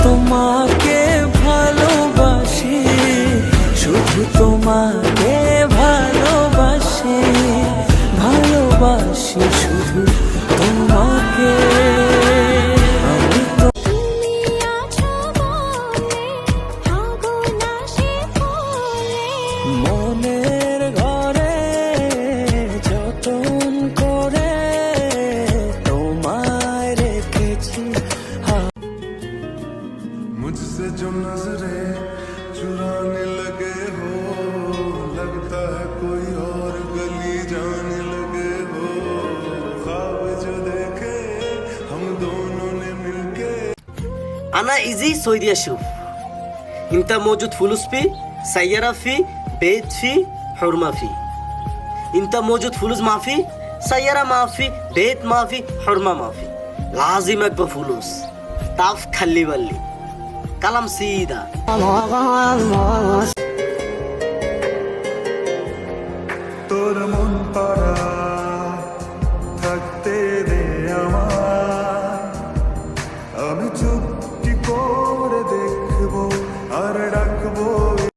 তোমাকে ভালোবাসি, শুধু তোমাকে ভালোবাসি, ভালোবাসি শুধু তোমাকে। আমি তো মনের ঘরে যতন করে তোমায় রেখেছি। मुझसे जो नजरें चुराने लगे हो, लगता है कोई और गली जाने लगे हो, ख्वाब जो देखे हम दोनों ने मिलके। أنا إيزي سويدي أشوف أنت موجود فلوس في سيارة في بيت في حرمة في. أنت موجود فلوس ما في سيارة ما في بيت ما في حرمة ما في. لازمك بفلوس تعرف خلي بالي كلام سيدا. তোর মন পাড়া থাকতে দে আমার, আমি